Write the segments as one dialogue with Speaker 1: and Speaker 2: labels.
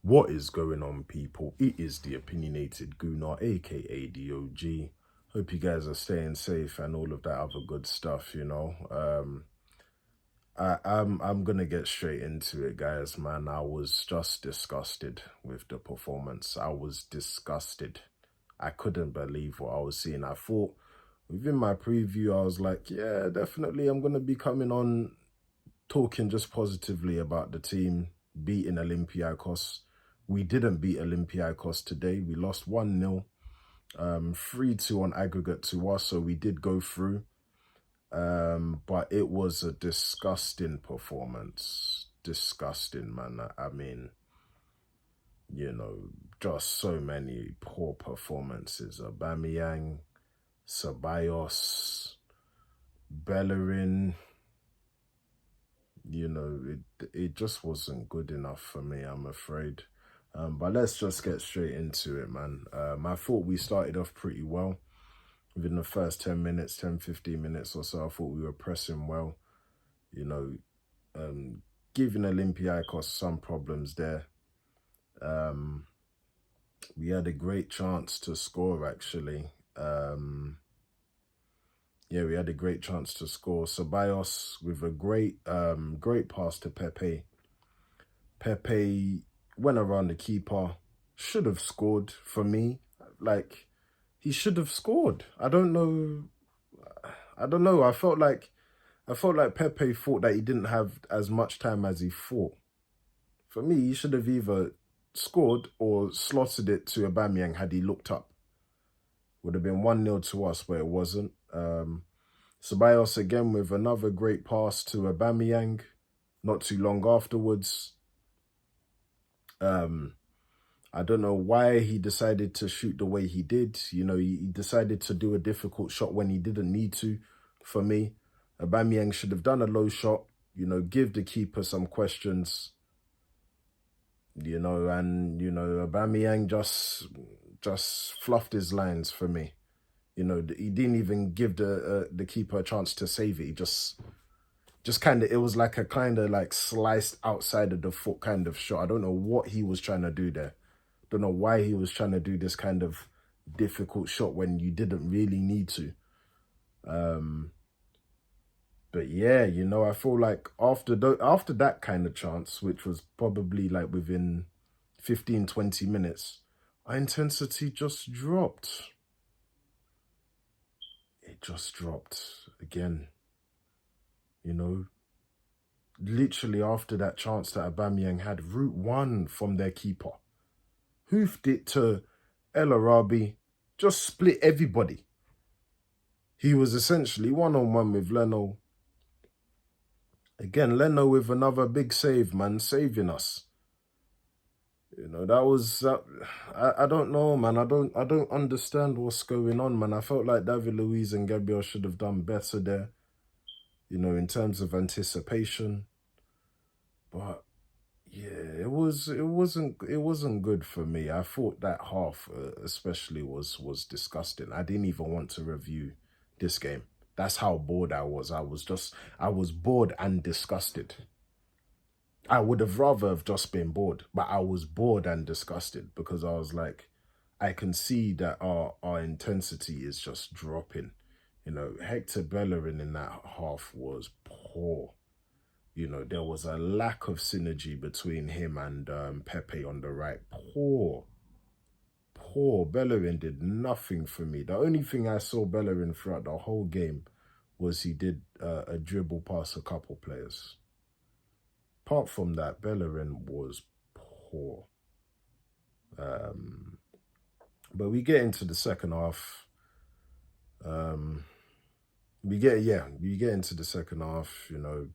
Speaker 1: What is going on, people? It is the opinionated Gunnar, aka DOG. Hope you guys are staying safe and all of that other good stuff, you know. I'm gonna get straight into it, guys, man. I was just disgusted with the performance. I was disgusted. I couldn't believe what I was seeing. I thought within my preview, I was like, yeah, definitely I'm gonna be coming on talking just positively about the team beating Olympiacos. We didn't beat Olympiacos today. We lost 1-0, 3-2 on aggregate to us, so we did go through. But it was a disgusting performance. Disgusting, man. I mean, you know, just so many poor performances. Aubameyang, Ceballos, Bellerin, you know, it just wasn't good enough for me, I'm afraid. But let's just get straight into it, man. I thought we started off pretty well. Within the first 10 minutes, 10, 15 minutes or so, I thought we were pressing well. You know, giving Olympiacos some problems there. We had a great chance to score, actually. Yeah, we had a great chance to score. Ceballos with a great pass to Pepe. Pepe went around the keeper, should have scored for me. Like, he should have scored. I don't know. I felt like Pepe thought that he didn't have as much time as he thought. For me, he should have either scored or slotted it to Aubameyang had he looked up. Would have been 1-0 to us, but it wasn't. Ceballos again with another great pass to Aubameyang not too long afterwards. I don't know why he decided to shoot the way he did. You know, he decided to do a difficult shot when he didn't need to, for me. Aubameyang should have done a low shot, you know, give the keeper some questions, you know, and, you know, Aubameyang just fluffed his lines for me. You know, he didn't even give the keeper a chance to save it. He just kind of, it was like a kind of like sliced outside of the foot kind of shot. I don't know what he was trying to do there. Don't know why he was trying to do this kind of difficult shot when you didn't really need to. But yeah, you know, I feel like after that kind of chance, which was probably like within 15, 20 minutes, our intensity just dropped. It just dropped again. You know, literally after that chance that Aubameyang had, route one from their keeper. Hoofed it to El Arabi, just split everybody. He was essentially one-on-one with Leno. Again, Leno with another big save, man, saving us. You know, that was I don't know, man. I don't understand what's going on, man. I felt like David Luiz and Gabriel should have done better there, you know, in terms of anticipation. But yeah, it wasn't good for me. I thought that half especially was disgusting. I didn't even want to review this game. That's how bored I was. I was bored and disgusted. I would have rather have just been bored, but I was bored and disgusted because I was like, I can see that our intensity is just dropping. You know, Hector Bellerin in that half was poor. You know, there was a lack of synergy between him and Pepe on the right. Poor. Bellerin did nothing for me. The only thing I saw Bellerin throughout the whole game was he did a dribble past a couple players. Apart from that, Bellerin was poor. But we get into the second half. We get into the second half, you know.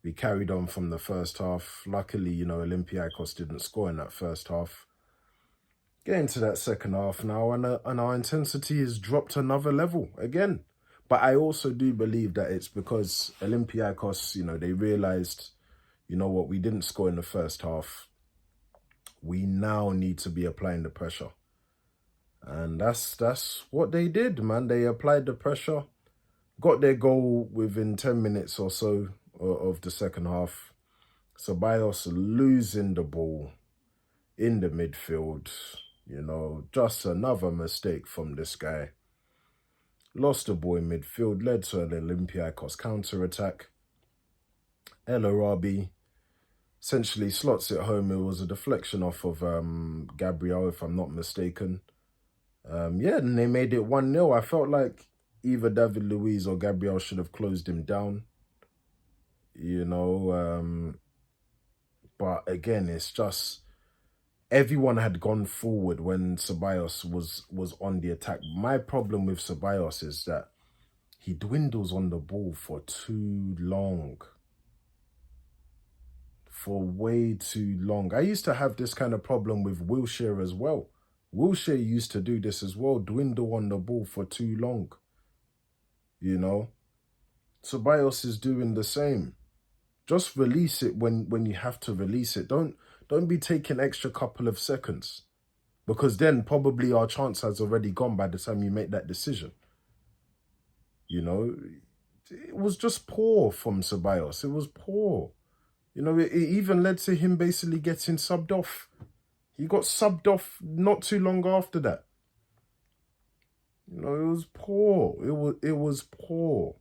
Speaker 1: We carried on from the first half. Luckily, you know, Olympiacos didn't score in that first half. Get into that second half now, and our intensity has dropped another level again. But I also do believe that it's because Olympiacos, you know, they realised, you know what, we didn't score in the first half. We now need to be applying the pressure. And that's what they did, man. They applied the pressure, got their goal within 10 minutes or so of the second half. Ceballos losing the ball, in the midfield. You know, just another mistake from this guy. Lost the ball in midfield, led to an Olympiacos counter-attack. El Arabi essentially slots it home. It was a deflection off of Gabriel, if I'm not mistaken. Yeah, and they made it 1-0. I felt like either David Luiz or Gabriel should have closed him down. You know, but again, it's just everyone had gone forward when Ceballos was on the attack. My problem with Ceballos is that he dwindles on the ball for too long. For way too long. I used to have this kind of problem with Wilshere as well. Wilshere used to do this as well, dwindle on the ball for too long. You know? Ceballos is doing the same. Just release it when you have to release it. Don't be taking extra couple of seconds. Because then probably our chance has already gone by the time you make that decision. You know? It was just poor from Ceballos. It was poor. You know, it even led to him basically getting subbed off. He got subbed off not too long after that. You know, it was poor. It was poor.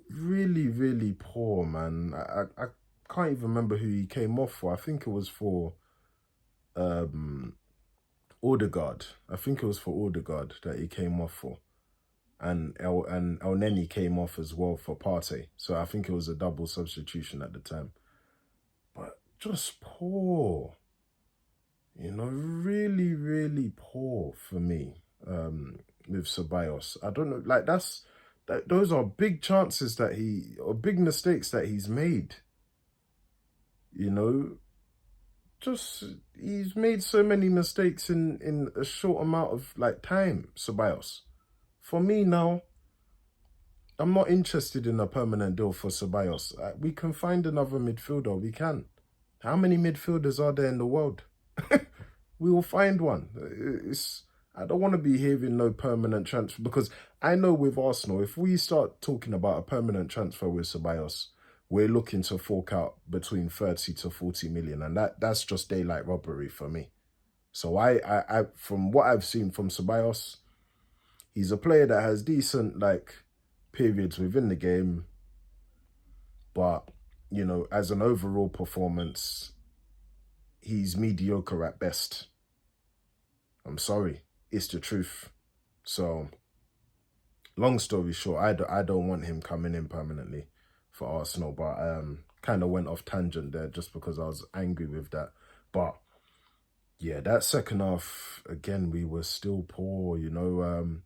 Speaker 1: Really, really poor, man. I can't even remember who he came off for. I think it was for Odegaard. I think it was for Odegaard that he came off for. And El Neni came off as well for Partey. So I think it was a double substitution at the time. But just poor. You know, really, really poor for me with Ceballos. I don't know, like those are big chances or big mistakes that he's made. You know, just he's made so many mistakes in a short amount of like time, Ceballos. For me now, I'm not interested in a permanent deal for Ceballos. We can find another midfielder. We can. How many midfielders are there in the world? We will find one. I don't want to be hearing no permanent transfer because I know with Arsenal, if we start talking about a permanent transfer with Ceballos, we're looking to fork out between 30 to 40 million. And that's just daylight robbery for me. So I from what I've seen from Ceballos, he's a player that has decent, like, periods within the game. But, you know, as an overall performance, he's mediocre at best. I'm sorry. It's the truth. So, long story short, I don't want him coming in permanently for Arsenal. But kind of went off tangent there just because I was angry with that. But, yeah, that second half, again, we were still poor, you know.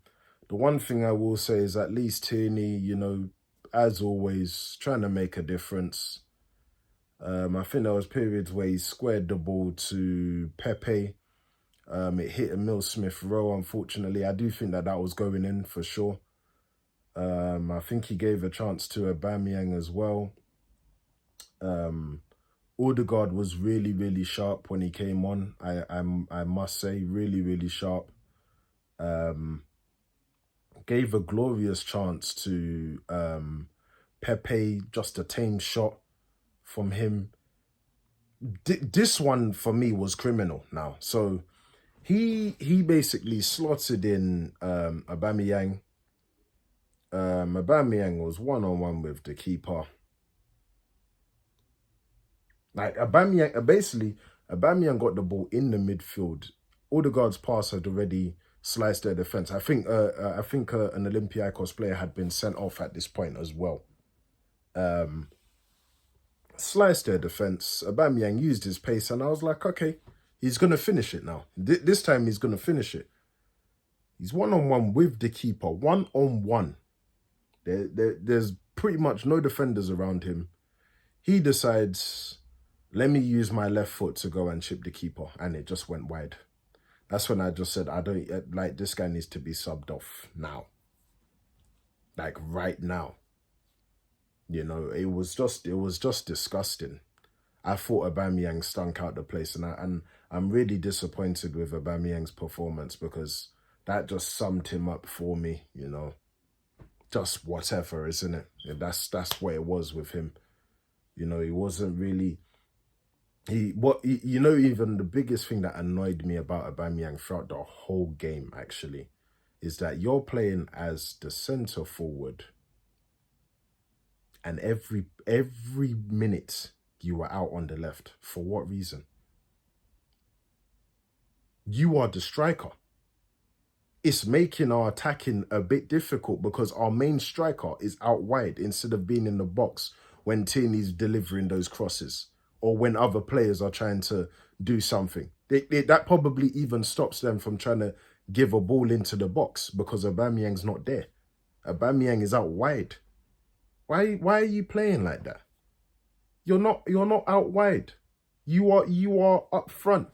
Speaker 1: The one thing I will say is at least Tierney, you know, as always, trying to make a difference. I think there was periods where he squared the ball to Pepe. It hit Emil Smith-Rowe, unfortunately. I do think that was going in for sure. I think he gave a chance to Aubameyang as well. Odegaard was really, really sharp when he came on. I must say, really, really sharp. Gave a glorious chance to Pepe, just a tame shot from him. This one for me was criminal now. So he basically slotted in Aubameyang. Aubameyang was one-on-one with the keeper. Like Aubameyang got the ball in the midfield. Odegaard's pass had already sliced their defense. I think an Olympiacos player had been sent off at this point as well. Sliced their defense. Aubameyang used his pace, and I was like, okay, he's gonna finish it now. This time he's gonna finish it. He's one-on-one with the keeper. One-on-one. There's pretty much no defenders around him. He decides, let me use my left foot to go and chip the keeper, and it just went wide. That's when I just said, I don't, like, this guy needs to be subbed off now. Like, right now. You know, it was just disgusting. I thought Aubameyang stunk out the place, and I'm really disappointed with Aubameyang's performance because that just summed him up for me, you know. Just whatever, isn't it? That's what it was with him. You know, he wasn't really Even the biggest thing that annoyed me about Aubameyang throughout the whole game, actually, is that you're playing as the centre forward, and every minute you were out on the left. For what reason? You are the striker. It's making our attacking a bit difficult because our main striker is out wide instead of being in the box when Tierney's delivering those crosses or when other players are trying to do something. That probably even stops them from trying to give a ball into the box because Aubameyang's not there. Aubameyang is out wide. Why are you playing like that? You're not out wide. You are up front.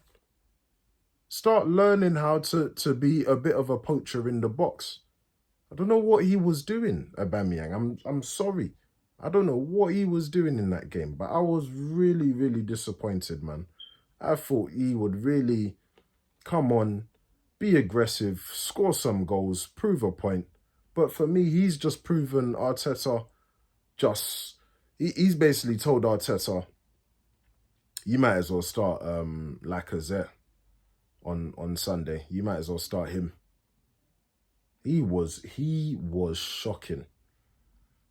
Speaker 1: Start learning how to be a bit of a poacher in the box. I don't know what he was doing, Aubameyang. I'm sorry. I don't know what he was doing in that game, but I was really, really disappointed, man. I thought he would really come on, be aggressive, score some goals, prove a point. But for me, he's just proven Arteta he's basically told Arteta, you might as well start Lacazette on Sunday. You might as well start him. He was shocking.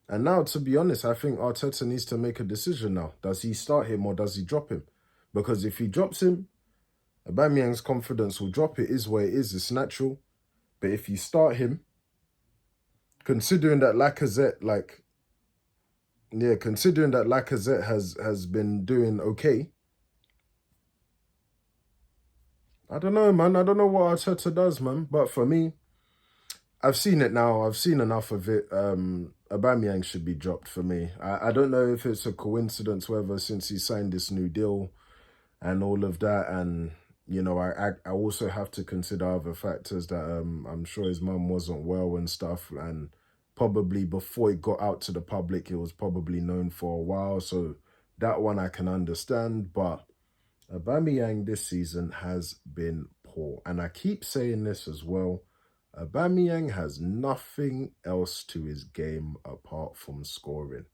Speaker 1: And now, to be honest, I think Arteta needs to make a decision now. Does he start him or does he drop him? Because if he drops him, Aubameyang's confidence will drop. It is what it is. It's natural. But if you start him, considering that Lacazette has been doing okay, I don't know, man. I don't know what Arteta does, man. But for me, I've seen it now. I've seen enough of it. Aubameyang should be dropped for me. I don't know if it's a coincidence, whether since he signed this new deal and all of that. And, I also have to consider other factors that I'm sure his mum wasn't well and stuff. And probably before it got out to the public, it was probably known for a while. So that one I can understand. But Aubameyang this season has been poor. And I keep saying this as well. Aubameyang has nothing else to his game apart from scoring.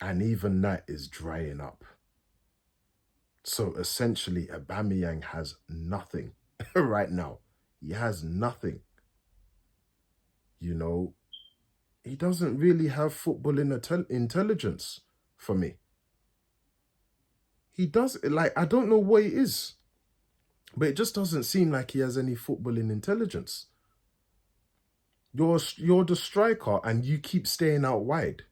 Speaker 1: And even that is drying up. So essentially, Aubameyang has nothing right now. He has nothing. He doesn't really have football intelligence for me. He does, I don't know what it is. But it just doesn't seem like he has any footballing intelligence. You're the striker and you keep staying out wide.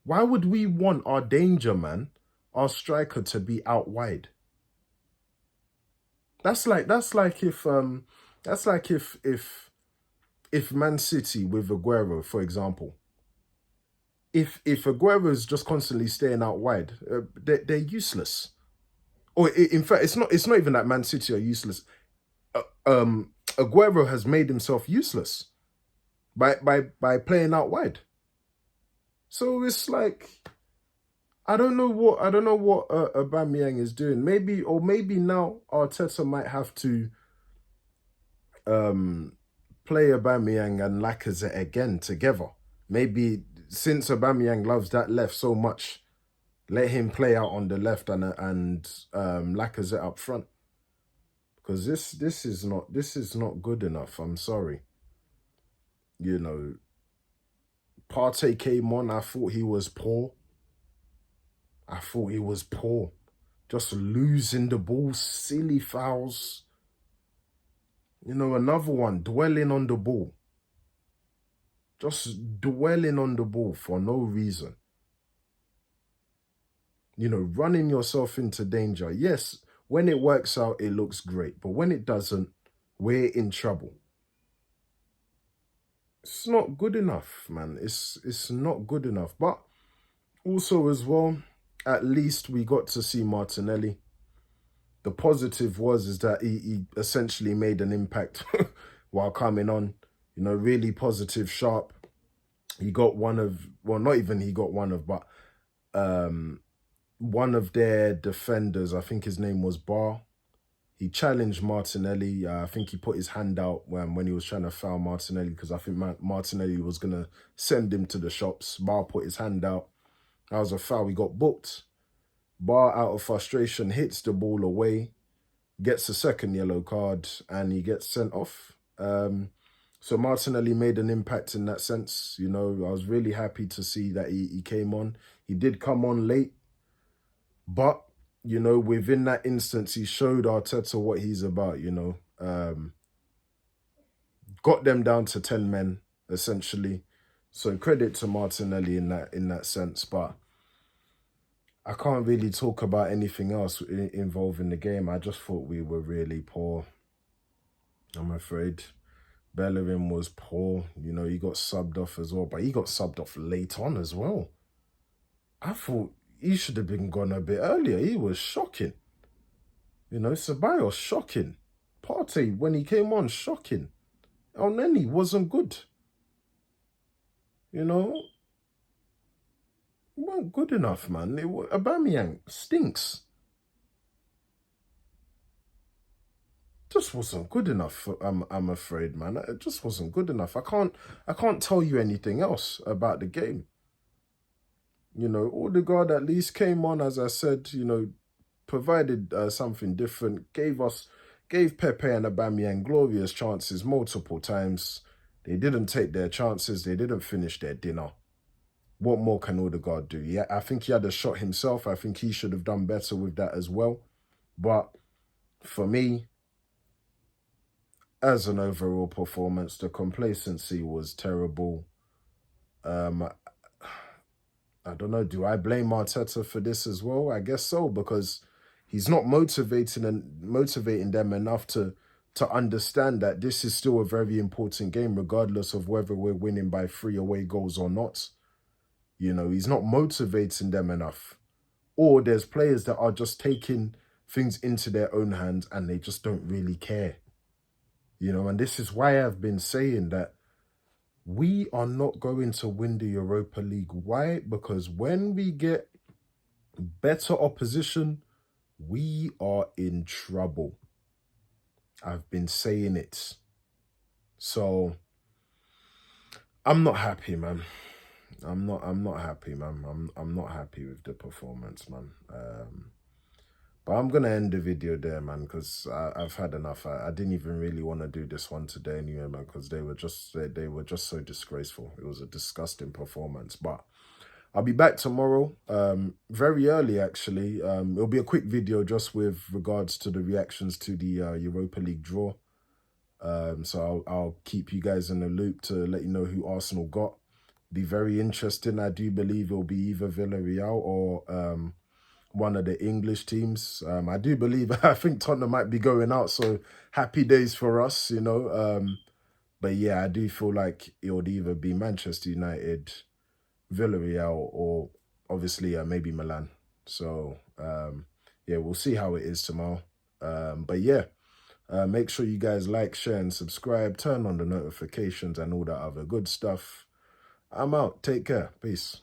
Speaker 1: Why would we want our danger man, our striker, to be out wide? That's like if Man City with Aguero, for example, if Aguero is just constantly staying out wide, they're useless. Or in fact, it's not even that Man City are useless. Aguero has made himself useless by playing out wide. So it's like I don't know what Aubameyang is doing. Maybe now Arteta might have to play Aubameyang and Lacazette again together. Maybe since Aubameyang loves that left so much, let him play out on the left and Lacazette up front. Because this is not good enough. I'm sorry. Partey came on. I thought he was poor. Just losing the ball, silly fouls. Another one, dwelling on the ball. Just dwelling on the ball for no reason. Running yourself into danger. Yes, when it works out, it looks great. But when it doesn't, we're in trouble. It's not good enough, man. It's not good enough. But also as well, at least we got to see Martinelli. The positive is that he essentially made an impact while coming on. Really positive, sharp. He got one of their defenders, I think his name was Barr. He challenged Martinelli. I think he put his hand out when he was trying to foul Martinelli because I think Martinelli was going to send him to the shops. Barr put his hand out. That was a foul. He got booked. Bar, out of frustration, hits the ball away, gets a second yellow card, and he gets sent off. So Martinelli made an impact in that sense. You know, I was really happy to see that he came on. He did come on late, but, you know, within that instance, he showed Arteta what he's about, you know. Got them down to 10 men, essentially. So credit to Martinelli in that sense, but I can't really talk about anything else involving the game. I just thought we were really poor, I'm afraid. Bellerin was poor. You know, he got subbed off as well, but he got subbed off late on as well. I thought he should have been gone a bit earlier. He was shocking. You know, Ceballos, shocking. Partey, when he came on, shocking. Elneny wasn't good. You know, weren't good enough, man. Aubameyang stinks. Just wasn't good enough. I'm afraid, man. It just wasn't good enough. I can't tell you anything else about the game. You know, Odegaard at least came on, as I said. You know, provided something different. Gave Pepe and Aubameyang glorious chances multiple times. They didn't take their chances. They didn't finish their dinner. What more can Odegaard do? Yeah, I think he had a shot himself. I think he should have done better with that as well. But for me, as an overall performance, the complacency was terrible. I don't know. Do I blame Arteta for this as well? I guess so, because he's not motivating them enough to understand that this is still a very important game, regardless of whether we're winning by 3 away goals or not. You know, he's not motivating them enough. Or there's players that are just taking things into their own hands and they just don't really care. You know, and this is why I've been saying that we are not going to win the Europa League. Why? Because when we get better opposition, we are in trouble. I've been saying it. So I'm not happy, man. I'm not happy, man. I'm not happy with the performance, man. But I'm going to end the video there, man, because I've had enough. I didn't even really want to do this one today anyway, man, because they were just so disgraceful. It was a disgusting performance. But I'll be back tomorrow, very early, actually. It'll be a quick video just with regards to the reactions to the Europa League draw. So I'll keep you guys in the loop to let you know who Arsenal got. Be very interesting. I do believe it'll be either Villarreal or one of the English teams. I do believe, I think Tottenham might be going out, so happy days for us, you know. But yeah, I do feel like it would either be Manchester United, Villarreal, or obviously maybe Milan. So yeah, we'll see how it is tomorrow. But yeah, make sure you guys like, share, and subscribe. Turn on the notifications and all that other good stuff. I'm out. Take care. Peace.